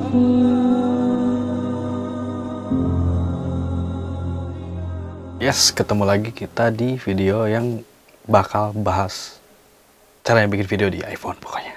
Yes, ketemu lagi kita di video yang bakal bahas caranya bikin video di iPhone pokoknya.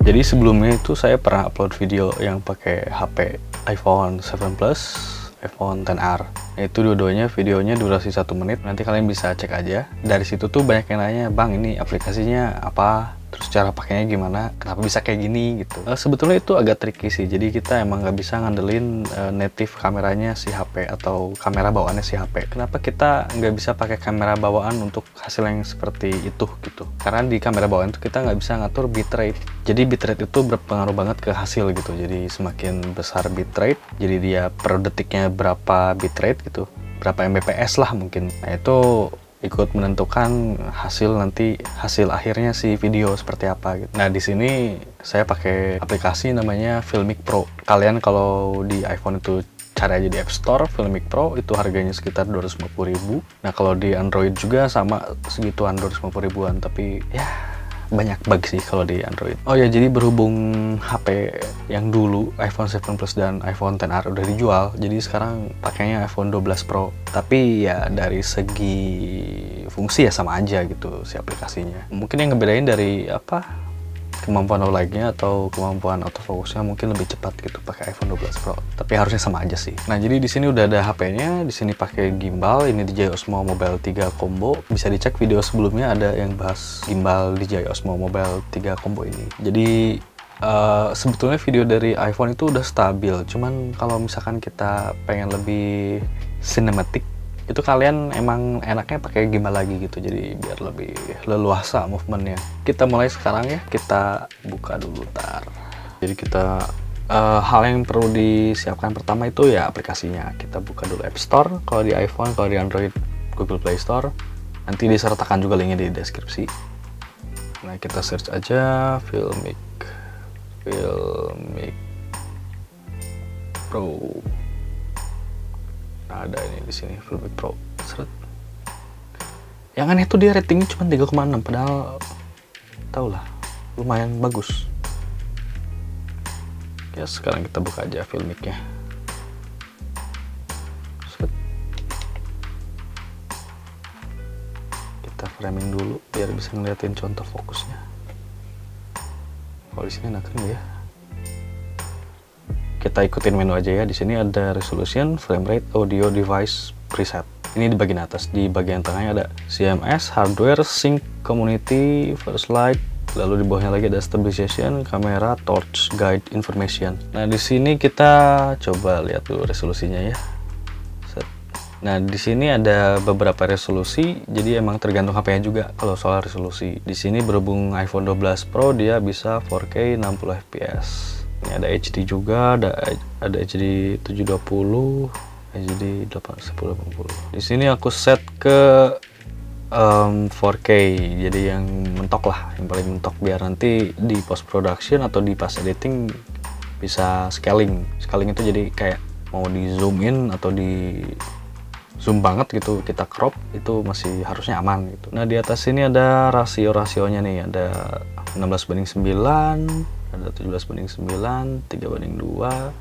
Jadi sebelumnya itu saya pernah upload video yang pakai HP iPhone 7 Plus, iPhone XR. Itu dua-duanya videonya durasi 1 menit. Nanti kalian bisa cek aja. Dari situ tuh banyak yang nanya, "Bang, ini aplikasinya apa? Terus cara pakainya gimana? Kenapa bisa kayak gini?" gitu. Sebetulnya itu agak tricky sih. Jadi kita emang nggak bisa ngandelin native kameranya si HP atau kamera bawaannya si HP. Kenapa kita nggak bisa pakai kamera bawaan untuk hasil yang seperti itu gitu? Karena di kamera bawaan itu kita nggak bisa ngatur bitrate. Jadi bitrate itu berpengaruh banget ke hasil gitu. Jadi semakin besar bitrate, jadi dia per detiknya berapa bitrate gitu, berapa Mbps lah mungkin. Nah itu ikut menentukan hasil akhirnya si video seperti apa gitu. Nah di sini saya pakai aplikasi namanya Filmic Pro. Kalian kalau di iPhone itu cari aja di App Store Filmic Pro, itu harganya sekitar 250.000. Nah kalau di Android juga sama segituan, 250.000-an, tapi ya banyak bug sih kalau di Android. Oh ya, jadi berhubung HP yang dulu iPhone 7 Plus dan iPhone XR udah dijual, jadi sekarang pakainya iPhone 12 Pro. Tapi ya dari segi fungsi ya sama aja gitu si aplikasinya. Mungkin yang ngebedain dari kemampuan low light-nya atau kemampuan autofocus-nya mungkin lebih cepat gitu pakai iPhone 12 Pro. Tapi harusnya sama aja sih. Nah, jadi di sini udah ada HP-nya, di sini pakai gimbal, ini DJI Osmo Mobile 3 Combo. Bisa dicek video sebelumnya ada yang bahas gimbal DJI Osmo Mobile 3 Combo ini. Jadi sebetulnya video dari iPhone itu udah stabil, cuman kalau misalkan kita pengen lebih cinematic, itu kalian emang enaknya pakai gimbal lagi gitu, jadi biar lebih leluasa movementnya. Kita mulai sekarang ya, kita buka dulu tar. Jadi kita hal yang perlu disiapkan pertama itu ya aplikasinya. Kita buka dulu App Store, kalau di iPhone, kalau di Android Google Play Store. Nanti disertakan juga linknya di deskripsi. Nah kita search aja Filmic Pro. Nah, ada ini di sini Filmic Pro. Seret. Yang aneh tuh dia ratingnya cuma 3,6, padahal tau lah lumayan bagus. Ya sekarang kita buka aja Filmicnya. Seret. Kita framing dulu biar bisa ngeliatin contoh fokusnya. Kalau di sini enak kan ya? Kita ikutin menu aja ya. Di sini ada resolution, frame rate, audio, device, preset. Ini di bagian atas. Di bagian tengahnya ada CMS, hardware, sync, community, first light. Lalu di bawahnya lagi ada stabilization, kamera, torch, guide, information. Nah di sini kita coba lihat dulu resolusinya ya. Set. Nah di sini ada beberapa resolusi. Jadi emang tergantung HP-nya juga kalau soal resolusi. Di sini berhubung iPhone 12 Pro dia bisa 4K 60 fps. Ini ada HD juga, ada HD 720, HD 1080. Di sini aku set ke 4K, jadi yang mentok lah, yang paling mentok, biar nanti di post production atau di pas editing bisa scaling. Scaling itu jadi kayak mau di zoom in atau di zoom banget gitu, kita crop itu masih harusnya aman gitu. Nah di atas ini ada rasionya nih, ada 16:9, ada 17:9, 3:2,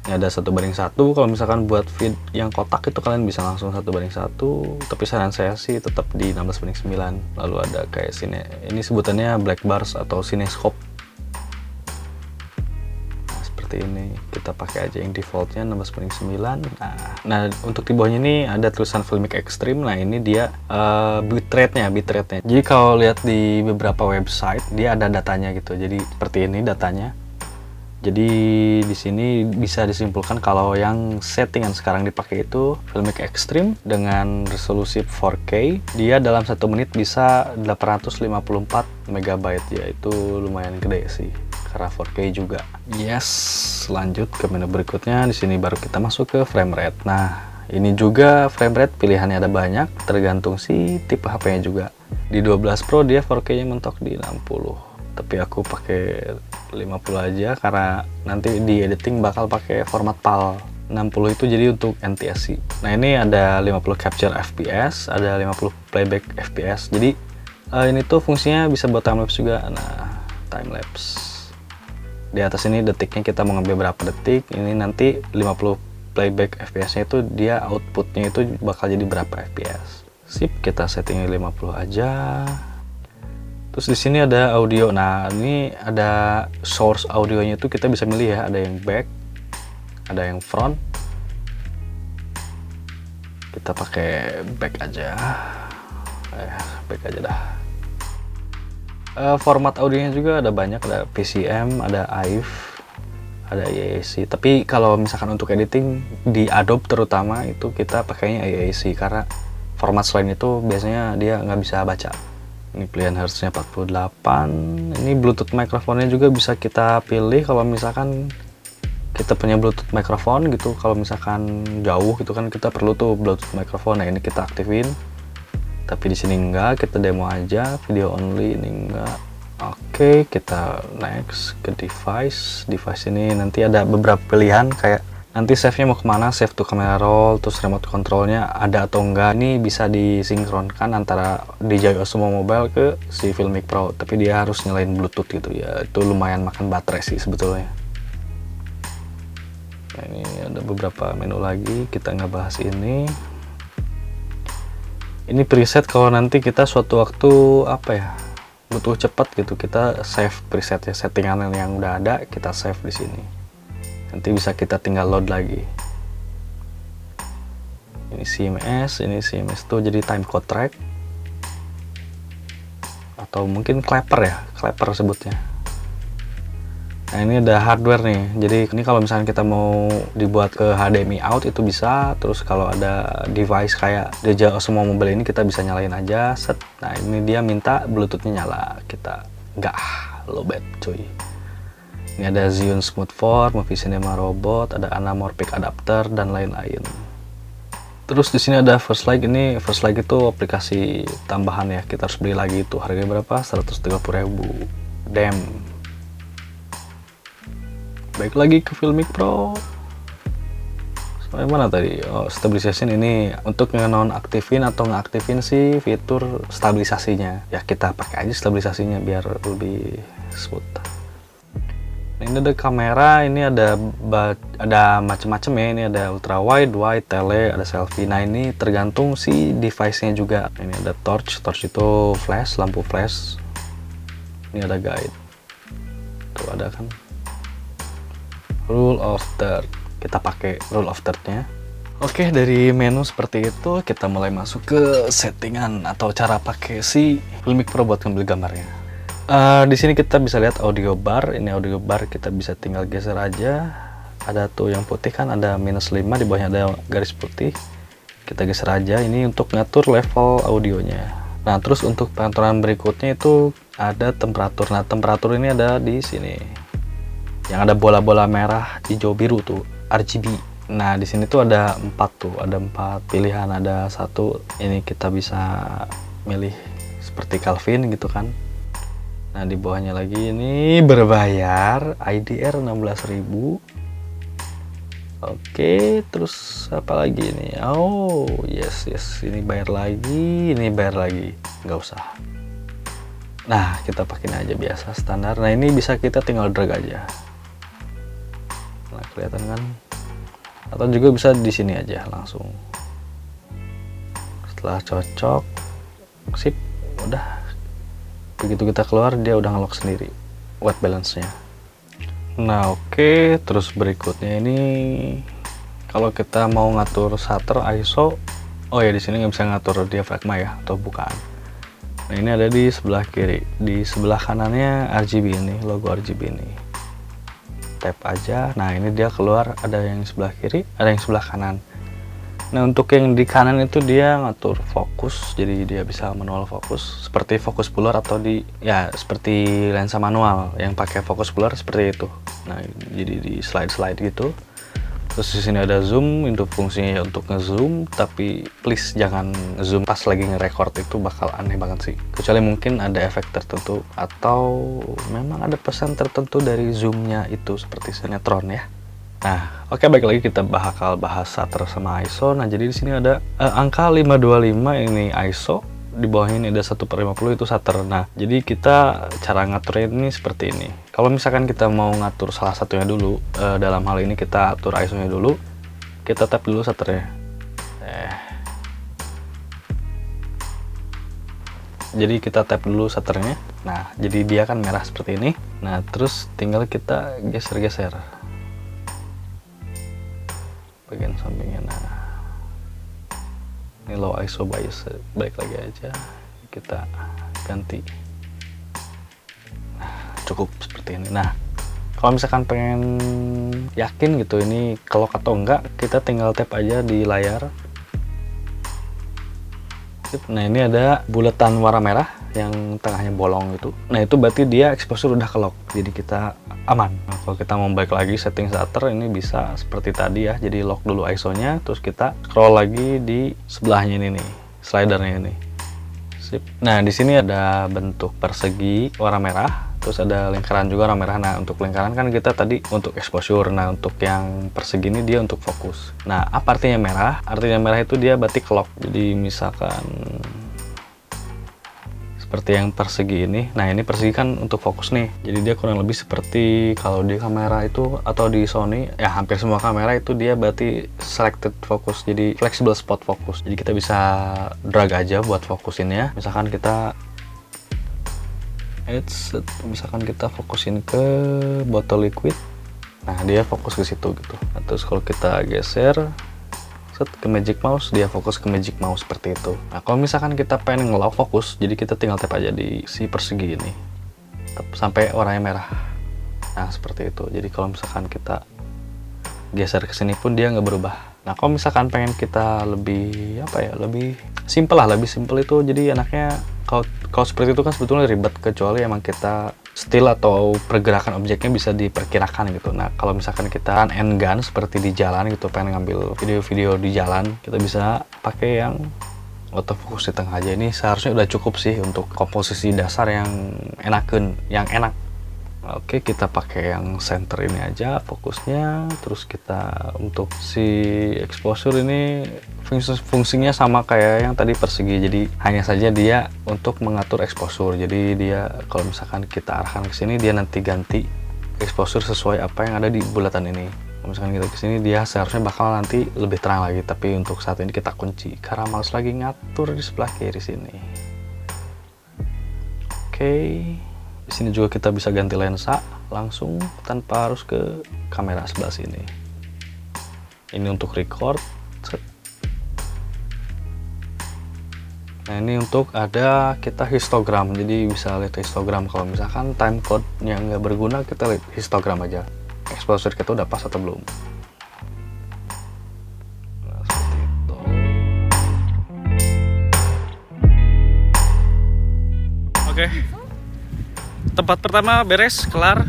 ini ada 1:1. Kalau misalkan buat feed yang kotak itu kalian bisa langsung 1:1, tapi saran saya sih tetap di 16:9. Lalu ada kayak sini, ini sebutannya black bars atau cinescope. Nah seperti ini, kita pakai aja yang defaultnya 16:9. Nah untuk di bawahnya ini ada tulisan Filmic Extreme. Nah ini dia bitrate-nya. Jadi kalau lihat di beberapa website dia ada datanya gitu. Jadi seperti ini datanya. Jadi di sini bisa disimpulkan kalau yang settingan sekarang dipakai itu Filmic Extreme dengan resolusi 4K. Dia dalam 1 menit bisa 854 MB, yaitu lumayan gede sih karena 4K juga. Yes, lanjut ke menu berikutnya. Di sini baru kita masuk ke frame rate. Nah, ini juga frame rate pilihannya ada banyak, tergantung si tipe HP-nya juga. Di 12 Pro dia 4K-nya mentok di 60. Tapi aku pakai 50 aja karena nanti di editing bakal pakai format PAL. 60 itu jadi untuk NTSC. Nah ini ada 50 capture FPS, ada 50 playback FPS. Jadi Ini tuh fungsinya bisa buat timelapse juga. Nah, timelapse. Di atas ini detiknya kita mau ngambil berapa detik. Ini nanti 50 playback FPS-nya itu dia outputnya itu bakal jadi berapa FPS. Sip, kita settingnya 50 aja. Terus di sini ada audio. Nah, ini ada source audionya itu kita bisa milih ya. Ada yang back, ada yang front. Kita pakai back aja. Back aja dah. Format audionya juga ada banyak, ada PCM, ada AIF, ada AAC. Tapi kalau misalkan untuk editing di Adobe terutama itu kita pakainya AAC karena format selain itu biasanya dia nggak bisa baca. Ini pilihan hertznya 48. Ini Bluetooth microphone-nya juga bisa kita pilih kalau misalkan kita punya Bluetooth microphone gitu. Kalau misalkan jauh gitu kan kita perlu tuh Bluetooth microphone. Nah, ini kita aktifin. Tapi di sini enggak, kita demo aja, video only ini enggak. Oke, kita next ke device. Device ini nanti ada beberapa pilihan kayak nanti save-nya mau kemana, save to camera roll, terus remote control-nya ada atau enggak. Ini bisa disinkronkan antara DJI Osmo Mobile ke si Filmic Pro, tapi dia harus nyalain Bluetooth gitu ya. Itu lumayan makan baterai sih sebetulnya. Nah, ini ada beberapa menu lagi, kita nggak bahas ini. Ini preset kalau nanti kita suatu waktu apa ya butuh cepat gitu, kita save presetnya, settingan yang udah ada kita save di sini. Nanti bisa kita tinggal load lagi. Ini CMS tuh jadi time code track atau mungkin clapper ya, clapper sebutnya. Nah, ini ada hardware nih, jadi ini kalau misalnya kita mau dibuat ke HDMI out itu bisa. Terus kalau ada device kayak DJI Osmo Mobile ini kita bisa nyalain aja set. Nah, ini dia minta Bluetooth-nya nyala, kita nggak lowbat cuy. Ini ada Zhiyun Smooth 4, Movie Cinema Robot, ada anamorphic adapter dan lain-lain. Terus di sini ada First Light. Ini First Light itu aplikasi tambahan ya, kita harus beli lagi itu. Harganya berapa? 130.000. Damn. Baik lagi ke Filmic Pro. Sampai mana tadi? Oh, stabilization ini untuk nonaktifin atau ngeaktifin si fitur stabilisasinya. Ya kita pakai aja stabilisasinya biar lebih smooth. Nah, ini ada kamera, ini ada macam-macam ya. Ini ada ultra wide, wide, tele, ada selfie. Nah, ini tergantung si device-nya juga. Ini ada torch itu flash, lampu flash. Ini ada guide. Tuh ada kan. Rule of third, kita pakai rule of third-nya. Oke, dari menu seperti itu kita mulai masuk ke settingan atau cara pakai si Filmic Pro buat ngambil gambarnya. Di sini kita bisa lihat audio bar. Ini audio bar kita bisa tinggal geser aja. Ada tuh yang putih kan, ada -5, di bawahnya ada garis putih. Kita geser aja. Ini untuk ngatur level audionya. Nah, terus untuk pengaturan berikutnya itu ada temperatur. Nah, temperatur ini ada di sini. Yang ada bola-bola merah, hijau, biru tuh RGB. Nah, di sini tuh ada 4 tuh, ada 4 pilihan. Ada satu ini kita bisa milih seperti Kelvin gitu kan. Nah, di bawahnya lagi ini berbayar, IDR 16.000. Oke, terus apa lagi ini? Oh, yes, ini bayar lagi, nggak usah. Nah, kita pakai aja biasa standar. Nah, ini bisa kita tinggal drag aja. Nah, kelihatan kan? Atau juga bisa di sini aja langsung. Setelah cocok, sip, udah. Begitu kita keluar dia udah nge-lock sendiri white balance-nya. Nah, oke, terus berikutnya ini kalau kita mau ngatur shutter ISO, oh ya di sini nggak bisa ngatur diafragma ya atau bukan. Nah, ini ada di sebelah kiri, di sebelah kanannya RGB ini, logo RGB ini. Tap aja. Nah, ini dia keluar, ada yang sebelah kiri, ada yang sebelah kanan. Nah, untuk yang di kanan itu dia ngatur fokus, jadi dia bisa manual fokus seperti fokus blur atau ya seperti lensa manual yang pakai fokus blur seperti itu. Nah, jadi di slide gitu. Terus di sini ada zoom, itu fungsinya untuk ngezoom, tapi please jangan zoom pas lagi ngerecord, itu bakal aneh banget sih. Kecuali mungkin ada efek tertentu atau memang ada pesan tertentu dari zoomnya itu seperti sinetron ya. Nah, oke, baik lagi kita bakal bahas shutter sama ISO. Nah, jadi di sini ada angka 525 ini ISO, di bawahnya ini ada 1/50 itu shutter. Nah, jadi kita cara ngaturnya ini seperti ini. Kalau misalkan kita mau ngatur salah satunya dulu, dalam hal ini kita atur ISO-nya dulu, kita tap dulu shutternya. Jadi kita tap dulu shutternya. Nah, jadi dia kan merah seperti ini. Nah, terus tinggal kita geser-geser bagian sampingnya. Nah, ini low ISO bias, balik lagi aja, kita ganti. Nah, cukup seperti ini. Nah, kalau misalkan pengen yakin gitu ini kelok atau enggak, kita tinggal tap aja di layar. Nah, ini ada bulatan warna merah yang tengahnya bolong gitu. Nah, itu berarti dia exposure udah kelok, jadi kita aman. Nah, kalau kita mau balik lagi setting shutter, ini bisa seperti tadi ya. Jadi lock dulu ISO-nya, terus kita scroll lagi di sebelahnya ini nih, slidernya ini. Sip. Nah, di sini ada bentuk persegi warna merah. Terus ada lingkaran juga warna merah. Nah, untuk lingkaran kan kita tadi untuk exposure. Nah, untuk yang persegi ini dia untuk fokus. Nah, apa artinya merah? Artinya merah itu dia berarti clock. Jadi misalkan seperti yang persegi ini. Nah, ini persegi kan untuk fokus nih. Jadi dia kurang lebih seperti kalau di kamera itu atau di Sony, ya hampir semua kamera itu dia berarti selected focus. Jadi flexible spot focus. Jadi kita bisa drag aja buat fokusinnya. Misalkan kita misalkan kita fokusin ke botol liquid, nah dia fokus ke situ gitu. Nah, terus kalau kita geser ke magic mouse, dia fokus ke magic mouse seperti itu. Nah, kalau misalkan kita pengen ngelock fokus, jadi kita tinggal tap aja di si persegi ini sampai warnanya merah. Nah, seperti itu. Jadi kalau misalkan kita geser ke sini pun dia nggak berubah. Nah, kalau misalkan pengen kita lebih lebih simple lah, lebih simple itu jadi enaknya kalau seperti itu kan sebetulnya ribet, kecuali emang kita still atau pergerakan objeknya bisa diperkirakan gitu. Nah, kalau misalkan kita end gun seperti di jalan gitu, pengen ngambil video-video di jalan, kita bisa pakai yang autofocus di tengah aja. Ini seharusnya udah cukup sih untuk komposisi dasar yang enak. Oke, kita pakai yang center ini aja fokusnya. Terus kita untuk si exposure ini fungsinya sama kayak yang tadi persegi. Jadi hanya saja dia untuk mengatur exposure. Jadi dia kalau misalkan kita arahkan ke sini, dia nanti ganti exposure sesuai apa yang ada di bulatan ini. Kalau misalkan kita ke sini, dia seharusnya bakal nanti lebih terang lagi. Tapi untuk saat ini kita kunci karena males lagi ngatur di sebelah kiri sini. Oke. Di sini juga kita bisa ganti lensa langsung tanpa harus ke kamera sebelah sini. Ini untuk record. Nah, ini untuk ada kita histogram, jadi bisa lihat histogram. Kalau misalkan time code yang nggak berguna, kita lihat histogram aja. Exposure kita udah pas atau belum. Nah, seperti itu. Oke. Tempat pertama beres, kelar.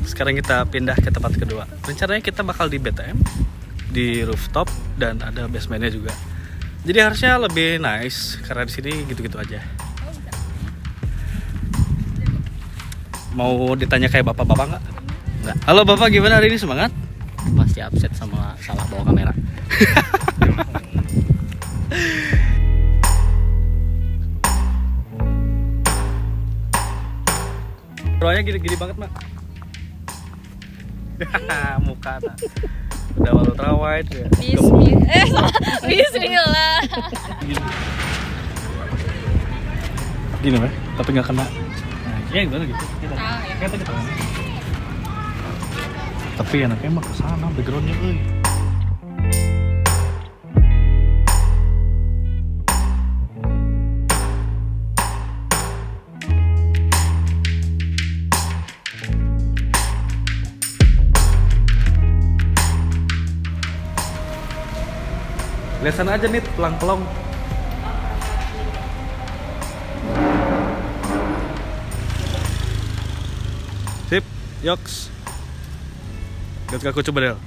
Sekarang kita pindah ke tempat kedua. Rencananya kita bakal di BTM, di rooftop, dan ada basementnya juga. Jadi harusnya lebih nice karena di sini gitu-gitu aja. Mau ditanya kayak bapak-bapak nggak? Nggak. Halo bapak, gimana hari ini, semangat? Masih upset sama salah bawa kamera. Rohnya gini-gini banget, Mak. Muka nah. Udah walau terawai ya. Bismillah. Gini, Mak, tapi nggak kena. Nah, ya gimana gitu? Kita. Tapi enaknya mah kesana backgroundnya, euy. Lihat sana aja nih, pelang-pelong. Sip, yoks. Lihat aku coba Del.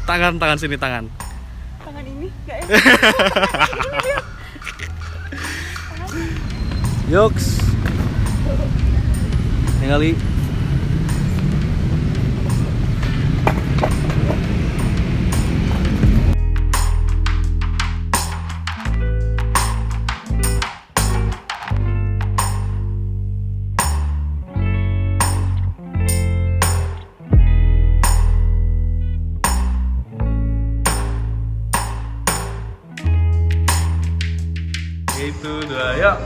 Tangan sini, tangan. Tangan ini enggak ya? Yoks. Ningali. itu 2, yuk.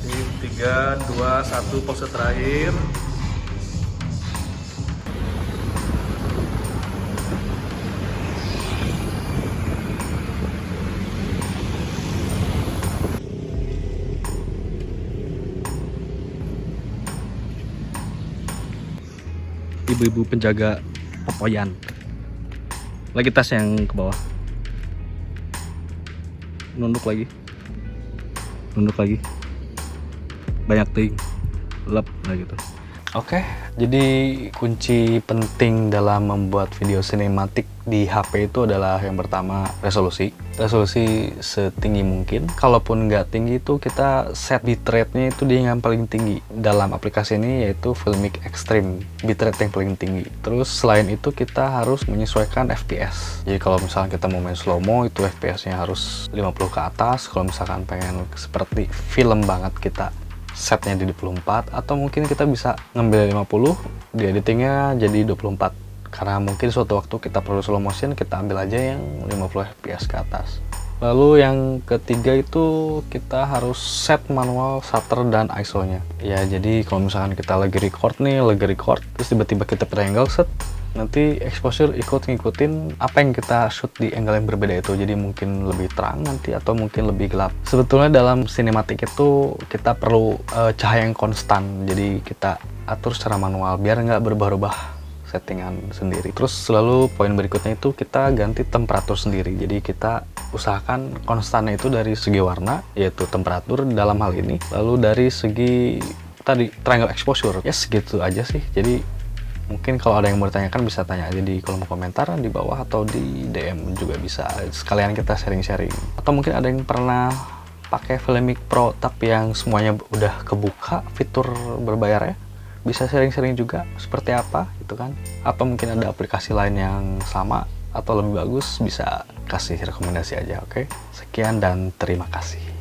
Di 3, 2, 1, pose terakhir. Ibu-ibu penjaga pepoyan. Lagi tas yang ke bawah. Nunduk lagi. Nunduk lagi. Banyak ting. Lep nah gitu. Oke, jadi kunci penting dalam membuat video sinematik di HP itu adalah yang pertama resolusi. Resolusi setinggi mungkin. Kalaupun nggak tinggi itu kita set bitrate-nya itu di yang paling tinggi. Dalam aplikasi ini yaitu Filmic Extreme, bitrate yang paling tinggi. Terus selain itu kita harus menyesuaikan FPS. Jadi kalau misalnya kita mau main slow-mo itu FPS-nya harus 50 ke atas. Kalau misalkan pengen seperti film banget kita setnya di 24, atau mungkin kita bisa ngambil 50 di editingnya jadi 24 karena mungkin suatu waktu kita perlu slow motion, kita ambil aja yang 50 fps ke atas. Lalu yang ketiga itu kita harus set manual shutter dan ISO nya ya. Jadi kalau misalkan kita lagi record terus tiba-tiba kita triangle set, nanti exposure ikut ngikutin apa yang kita shoot di angle yang berbeda itu, jadi mungkin lebih terang nanti atau mungkin lebih gelap. Sebetulnya dalam sinematik itu kita perlu cahaya yang konstan, jadi kita atur secara manual biar nggak berubah-ubah settingan sendiri. Terus selalu poin berikutnya itu kita ganti temperatur sendiri, jadi kita usahakan konstannya itu dari segi warna yaitu temperatur dalam hal ini, lalu dari segi tadi triangle exposure ya. Segitu aja sih. Jadi mungkin kalau ada yang mau ditanyakan bisa tanya aja di kolom komentar di bawah atau di DM juga bisa, sekalian kita sharing-sharing. Atau mungkin ada yang pernah pakai Filmic Pro tapi yang semuanya udah kebuka fitur berbayar ya, bisa sharing-sharing juga seperti apa gitu kan. Atau mungkin ada aplikasi lain yang sama atau lebih bagus, bisa kasih rekomendasi aja. Oke, sekian dan terima kasih.